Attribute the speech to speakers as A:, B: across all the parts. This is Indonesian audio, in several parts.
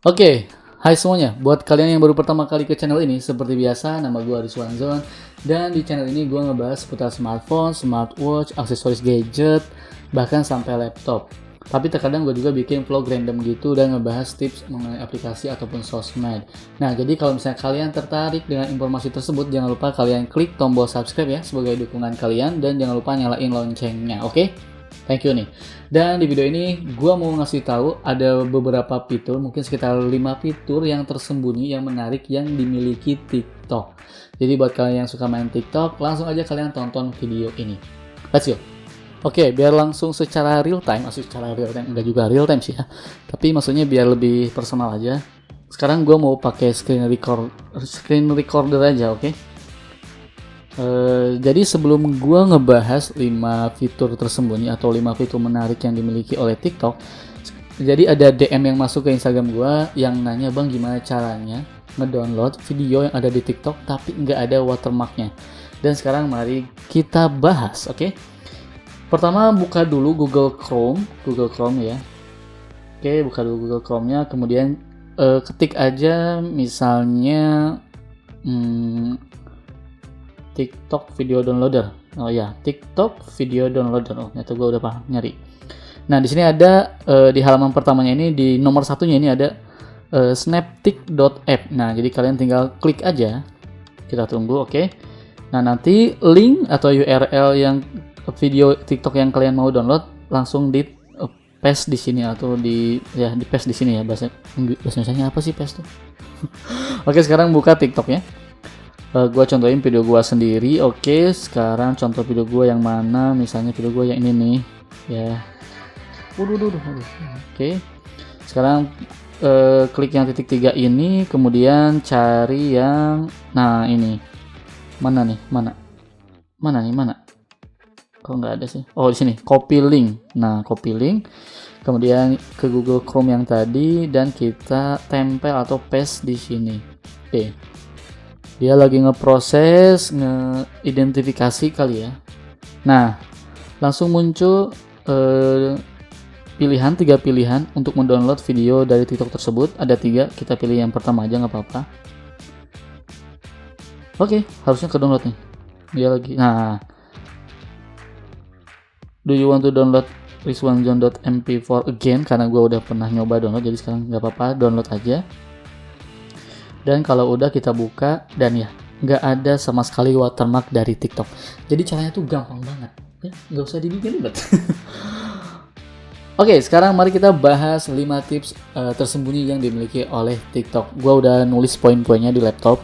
A: Oke, hai semuanya. Buat kalian yang baru pertama kali ke channel ini, seperti biasa, nama gue Rizwanzon. Dan di channel ini gue ngebahas seputar smartphone, smartwatch, aksesoris gadget, bahkan sampai laptop. Tapi terkadang gue juga bikin vlog random gitu dan ngebahas tips mengenai aplikasi ataupun sosmed. Nah, jadi kalau misalnya kalian tertarik dengan informasi tersebut, jangan lupa kalian klik tombol subscribe ya sebagai dukungan kalian. Dan jangan lupa nyalain loncengnya, oke? Thank you nih. Dan di video ini gue mau ngasih tahu ada beberapa fitur, mungkin sekitar 5 fitur yang tersembunyi yang menarik yang dimiliki TikTok. Jadi buat kalian yang suka main TikTok, langsung aja kalian tonton video ini. Let's go. Oke, biar langsung secara real time, enggak juga real time sih ya. Tapi maksudnya biar lebih personal aja. Sekarang gue mau pakai screen recorder aja, oke? Jadi sebelum gue ngebahas 5 fitur tersembunyi atau 5 fitur menarik yang dimiliki oleh TikTok, jadi ada DM yang masuk ke Instagram gue yang nanya, bang gimana caranya ngedownload video yang ada di TikTok tapi nggak ada watermarknya. Dan sekarang mari kita bahas, oke? Pertama buka dulu Google Chrome ya. Oke, buka dulu Google Chrome-nya, kemudian ketik aja misalnya TikTok video downloader. Oh ya, TikTok video downloader. Oh, itu gue udah paham nyari. Nah, di sini ada di halaman pertamanya ini, di nomor satunya ini ada snaptik.app. Nah, jadi kalian tinggal klik aja. Kita tunggu, oke. Nah, nanti link atau URL yang video TikTok yang kalian mau download langsung di paste di sini atau di paste di sini ya. Bahasa Indonesianya apa sih paste tuh? Oke, sekarang buka TikToknya. Gue contohin video gue sendiri. Oke, sekarang contoh video gue yang mana? Misalnya video gue yang ini nih ya. Oke, sekarang klik yang titik 3 ini, kemudian cari yang ini mana kok nggak ada sih? Oh, di sini copy link. Nah, copy link, kemudian ke Google Chrome yang tadi dan kita tempel atau paste di sini. Oke, dia lagi ngeproses, ngeidentifikasi kali ya. Nah, langsung muncul tiga pilihan untuk mendownload video dari TikTok tersebut. Ada 3, kita pilih yang pertama aja nggak apa-apa. Oke, harusnya ke download nih. Dia lagi. Nah, do you want to download rizwanzon.mp4 again? Karena gue udah pernah nyoba download, jadi sekarang nggak apa-apa, download aja. Dan kalau udah kita buka, dan ya nggak ada sama sekali watermark dari TikTok. Jadi caranya tuh gampang banget ya, nggak usah dibikin ribet. Oke, sekarang mari kita bahas 5 tips tersembunyi yang dimiliki oleh TikTok. Gua udah nulis poin-poinnya di laptop.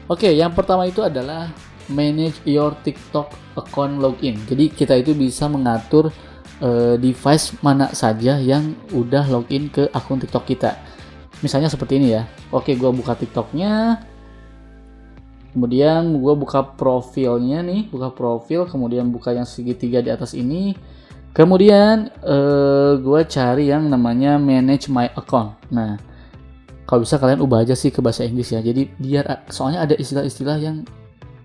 A: Oke, yang pertama itu adalah manage your TikTok account login. Jadi kita itu bisa mengatur device mana saja yang udah login ke akun TikTok kita. Misalnya seperti ini ya. Oke, gue buka TikToknya, kemudian gue buka profilnya nih, kemudian buka yang segitiga di atas ini, kemudian gue cari yang namanya manage my account. Nah, kalau bisa kalian ubah aja sih ke bahasa Inggris ya. Jadi biar, soalnya ada istilah-istilah yang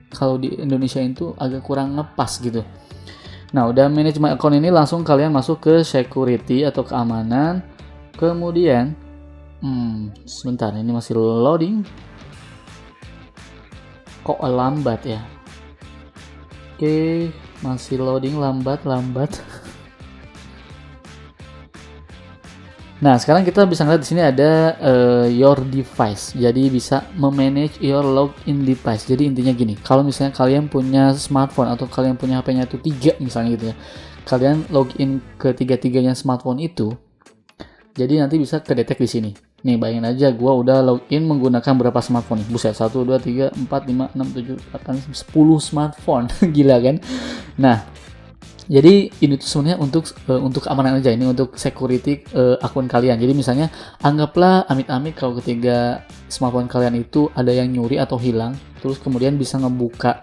A: kalau di Indonesia itu agak kurang ngepas gitu. Nah, udah manage my account ini, langsung kalian masuk ke security atau keamanan. Kemudian sebentar, ini masih loading. Kok lambat ya? Oke, masih loading, lambat. Nah, sekarang kita bisa lihat di sini ada your device. Jadi bisa memanage your login device. Jadi intinya gini, kalau misalnya kalian punya smartphone atau kalian punya HP-nya itu 3 misalnya gitu ya. Kalian login ke 3-tiganya smartphone itu. Jadi nanti bisa kedetek di sini. Nih, bayangin aja gua udah login menggunakan berapa smartphone nih. Buset, 1 2 3 4 5 6 7 8 10 smartphone. Gila kan? Nah, jadi ini tuh sebenarnya untuk keamanan aja, ini untuk security akun kalian. Jadi misalnya anggaplah amit-amit kalau ketiga smartphone kalian itu ada yang nyuri atau hilang, terus kemudian bisa ngebuka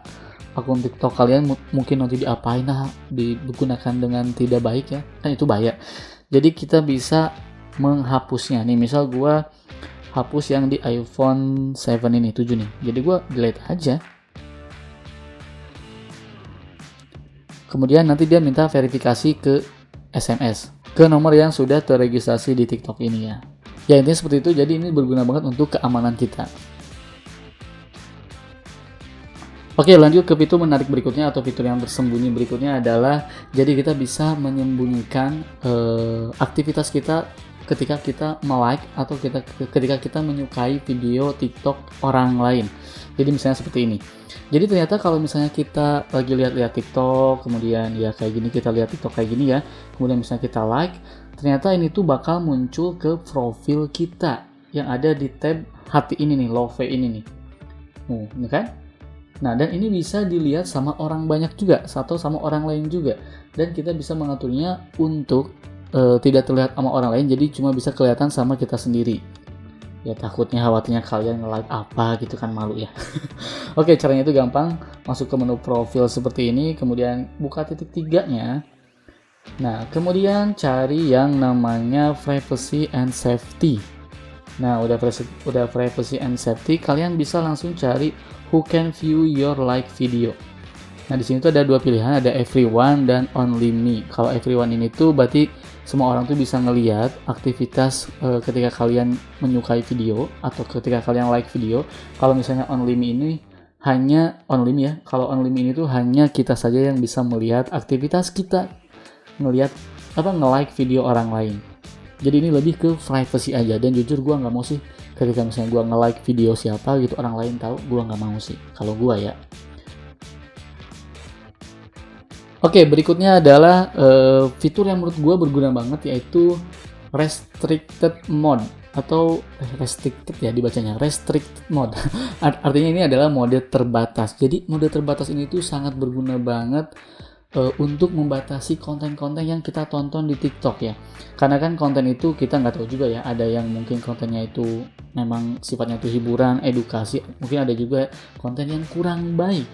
A: akun TikTok kalian, mungkin nanti diapain digunakan dengan tidak baik ya, kan itu bahaya. Jadi kita bisa menghapusnya. Nih misal gua hapus yang di iPhone 7 ini, 7 nih. Jadi gua delete aja. Kemudian nanti dia minta verifikasi ke SMS. ke nomor yang sudah terregistrasi di TikTok ini ya. Ya intinya seperti itu, jadi ini berguna banget untuk keamanan kita. Oke, lanjut ke fitur menarik berikutnya atau fitur yang tersembunyi berikutnya adalah jadi kita bisa menyembunyikan aktivitas kita ketika kita like atau ketika kita menyukai video TikTok orang lain. Jadi misalnya seperti ini. Jadi ternyata kalau misalnya kita lagi lihat-lihat TikTok, kemudian ya kayak gini, kita lihat TikTok kayak gini ya, kemudian misalnya kita like, ternyata ini tuh bakal muncul ke profil kita yang ada di tab hati ini nih, love ini nih. Ini kan? Nah, dan ini bisa dilihat sama orang banyak juga, atau sama orang lain juga. Dan kita bisa mengaturnya untuk tidak terlihat sama orang lain, jadi cuma bisa kelihatan sama kita sendiri. Ya takutnya khawatirnya kalian nge-like apa gitu kan, malu ya. Oke, caranya itu gampang. Masuk ke menu profil seperti ini, kemudian buka titik 3-nya. Nah, kemudian cari yang namanya privacy and safety. Nah, udah privacy and safety, kalian bisa langsung cari who can view your like video. Nah, di sini tuh ada dua pilihan, ada everyone dan only me. Kalau everyone ini tuh berarti semua orang tuh bisa ngelihat aktivitas ketika kalian menyukai video atau ketika kalian like video. Kalau misalnya only me ini hanya only me ya. Kalau only me ini tuh hanya kita saja yang bisa melihat aktivitas kita nge-like video orang lain. Jadi ini lebih ke privacy aja, dan jujur gue nggak mau sih ketika misalnya gue nge-like video siapa gitu orang lain tahu, gue nggak mau sih kalau gue ya. Oke, berikutnya adalah fitur yang menurut gue berguna banget, yaitu restricted mode atau restricted ya dibacanya, restricted mode. Artinya ini adalah mode terbatas. Jadi mode terbatas ini tuh sangat berguna banget untuk membatasi konten-konten yang kita tonton di TikTok ya. Karena kan konten itu kita nggak tahu juga ya, ada yang mungkin kontennya itu memang sifatnya itu hiburan, edukasi, mungkin ada juga konten yang kurang baik.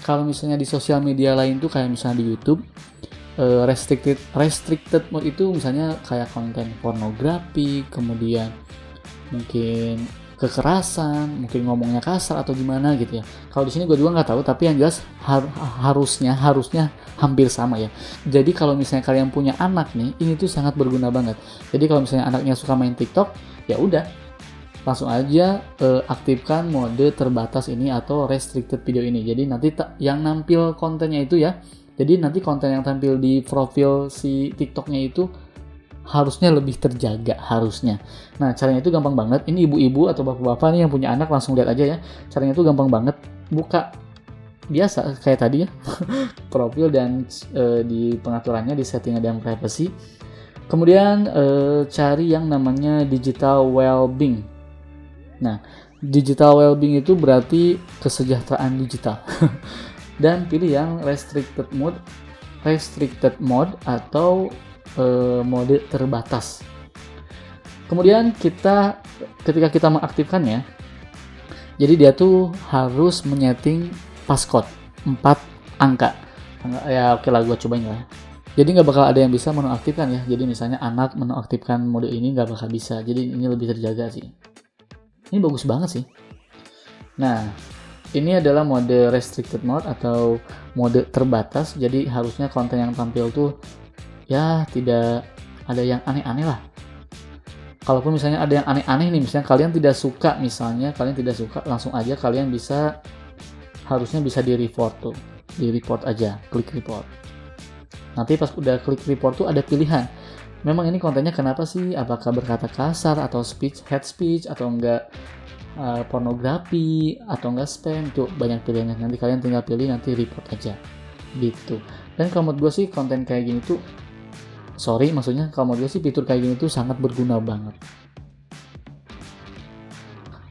A: Kalau misalnya di sosial media lain tuh kayak misalnya di YouTube, restricted mode itu misalnya kayak konten pornografi, kemudian mungkin kekerasan, mungkin ngomongnya kasar atau gimana gitu ya. Kalau di sini gue juga nggak tahu, tapi yang jelas harusnya hampir sama ya. Jadi kalau misalnya kalian punya anak nih, ini tuh sangat berguna banget. Jadi kalau misalnya anaknya suka main TikTok, ya udah langsung aja aktifkan mode terbatas ini atau restricted video ini. Jadi nanti yang nampil kontennya itu ya. Jadi nanti konten yang tampil di profil si TikToknya itu harusnya lebih terjaga harusnya. Nah, caranya itu gampang banget. Ini ibu-ibu atau bapak-bapak nih yang punya anak langsung lihat aja ya. Caranya itu gampang banget. Buka biasa kayak tadi ya. Profil dan di pengaturannya di setting dan privacy. Kemudian cari yang namanya digital well-being. Nah, digital well-being itu berarti kesejahteraan digital. Dan pilih yang restricted mode atau mode terbatas. Kemudian ketika kita mengaktifkannya, jadi dia tuh harus menyeting passcode 4 angka. Ya oke lah, gue cobain lah. Jadi nggak bakal ada yang bisa menonaktifkan ya. Jadi misalnya anak menonaktifkan mode ini nggak bakal bisa. Jadi ini lebih terjaga sih. Ini bagus banget sih. Nah, ini adalah mode restricted mode atau mode terbatas. Jadi harusnya konten yang tampil tuh ya tidak ada yang aneh-aneh lah. Kalaupun misalnya ada yang aneh-aneh nih, misalnya kalian tidak suka, langsung aja kalian harusnya bisa di report aja, klik report. Nanti pas udah klik report tuh ada pilihan. Memang ini kontennya kenapa sih? Apakah berkata kasar atau hate speech atau enggak pornografi atau enggak spam? Tuh banyak pilihannya. Nanti kalian tinggal pilih, nanti report aja gitu. Dan kalau menurut gue sih konten kayak gini tuh kalau menurut gue sih fitur kayak gini tuh sangat berguna banget.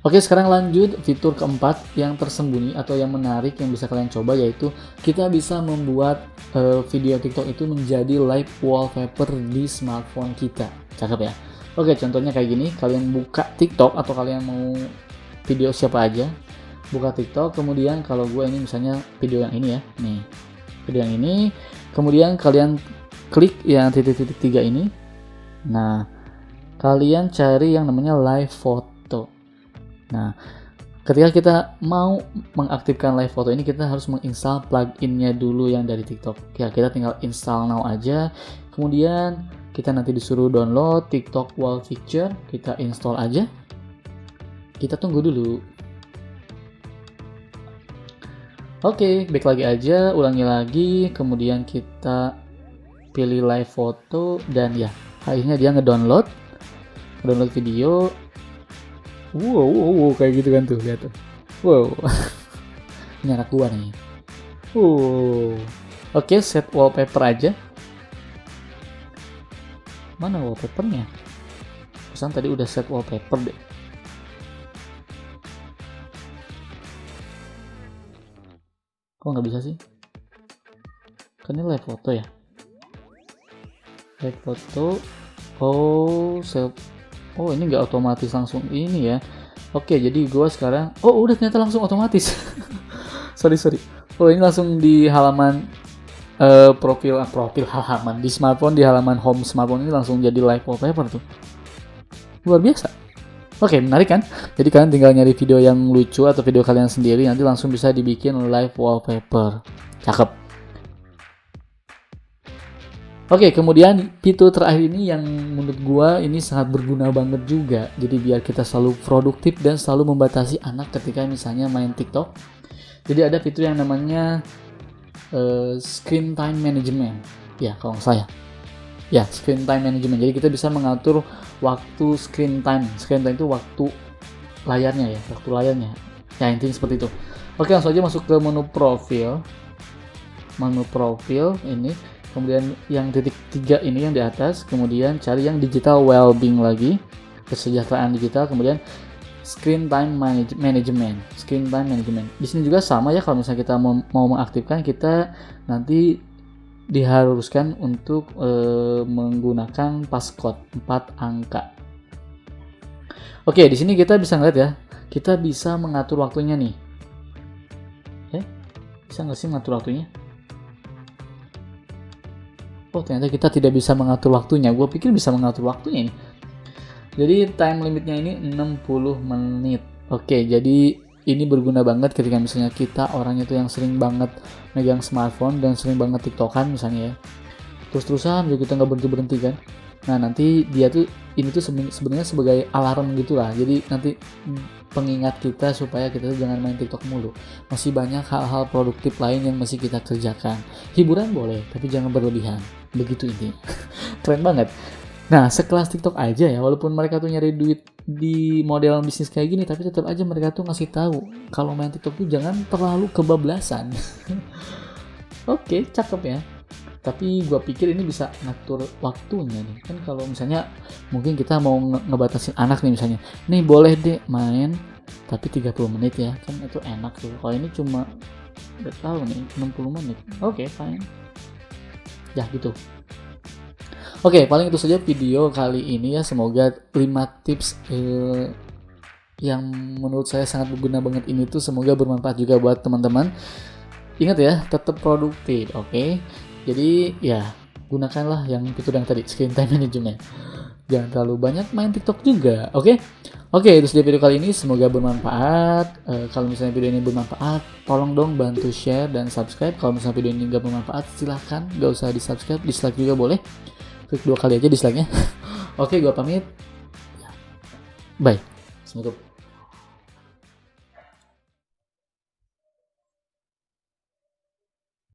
A: Oke, sekarang lanjut fitur keempat yang tersembunyi atau yang menarik yang bisa kalian coba, yaitu kita bisa membuat video TikTok itu menjadi live wallpaper di smartphone kita. Cakep ya? Oke, contohnya kayak gini, kalian buka TikTok atau kalian mau video siapa aja, buka TikTok, kemudian kalau gue ini misalnya video yang ini ya, nih video yang ini, kemudian kalian klik yang titik-titik 3 ini. Nah, kalian cari yang namanya live photo. Nah, ketika kita mau mengaktifkan live photo ini, kita harus menginstal plugin-nya dulu yang dari TikTok. Ya, kita tinggal install now aja. Kemudian kita nanti disuruh download TikTok wall picture, kita install aja. Kita tunggu dulu. Oke, back lagi aja, ulangi lagi, kemudian kita pilih live foto dan ya, akhirnya dia ngedownload video. Wow, kayak gitu kan tuh, lihat tuh. Wow. Ini anak gua nih. Oke, set wallpaper aja. Mana wallpapernya? Pesan tadi udah set wallpaper deh. Kok nggak bisa sih? Kan ini live foto ya. Live foto. Oh, ini nggak otomatis langsung ini ya. Oke, jadi gua sekarang. Oh, udah ternyata langsung otomatis. sorry. Oh, ini langsung di halaman profil halaman di smartphone, di halaman home smartphone ini langsung jadi live wallpaper tuh. Luar biasa. Oke, menarik kan? Jadi kalian tinggal nyari video yang lucu atau video kalian sendiri, nanti langsung bisa dibikin live wallpaper. Cakep. Oke, kemudian fitur terakhir ini yang menurut gua ini sangat berguna banget juga. Jadi biar kita selalu produktif dan selalu membatasi anak ketika misalnya main TikTok. Jadi ada fitur yang namanya screen time management. Ya, kalau nggak salah ya, screen time management. Jadi kita bisa mengatur waktu screen time. Screen time itu waktu layarnya ya, waktu layarnya. Ya, intinya seperti itu. Oke, langsung aja masuk ke menu profil. Menu profil ini, kemudian yang titik 3 ini yang di atas, kemudian cari yang digital well-being lagi, kesejahteraan digital, kemudian screen time management. Screen time management. Di sini juga sama ya, kalau misalnya kita mau mengaktifkan, kita nanti diharuskan untuk menggunakan passcode 4 angka. Oke, di sini kita bisa ngeliat ya, kita bisa mengatur waktunya nih. Bisa nggak sih mengatur waktunya? Oh, ternyata kita tidak bisa mengatur waktunya. Gue pikir bisa mengatur waktunya ini. Jadi time limitnya ini 60 menit. Oke, jadi ini berguna banget ketika misalnya kita orangnya tuh yang sering banget megang smartphone dan sering banget tiktokan misalnya ya. Terus-terusan juga kita nggak berhenti-berhenti kan. Nah, nanti dia tuh ini tuh sebenarnya sebagai alarm gitulah. Jadi nanti pengingat kita supaya kita tuh jangan main TikTok mulu. Masih banyak hal-hal produktif lain yang masih kita kerjakan. Hiburan boleh, tapi jangan berlebihan. Begitu intinya. Keren banget. Nah, sekelas TikTok aja ya, walaupun mereka tuh nyari duit di model bisnis kayak gini, tapi tetap aja mereka tuh ngasih tahu kalau main TikTok tuh jangan terlalu kebablasan. Oke, cakep ya. Tapi gua pikir ini bisa ngatur waktunya nih. Kan kalau misalnya mungkin kita mau ngebatasin anak nih misalnya. Nih boleh deh main tapi 30 menit ya. Kan itu enak tuh. Kalau ini cuma udah tahu nih 60 menit. Oke, fine. Ya gitu. Oke, paling itu saja video kali ini ya. Semoga 5 tips yang menurut saya sangat berguna banget ini tuh semoga bermanfaat juga buat teman-teman. Ingat ya, tetap produktif, oke? Jadi ya, gunakanlah yang fitur yang tadi, screen time management. Jangan terlalu banyak main TikTok juga, oke? Oke, itu saja video kali ini, semoga bermanfaat. Kalau misalnya video ini bermanfaat, tolong dong bantu share dan subscribe. Kalau misalnya video ini nggak bermanfaat, silahkan nggak usah di subscribe, dislike juga boleh. Klik 2 kali aja dislike-nya. Oke, gua pamit. Bye. Assalamualaikum.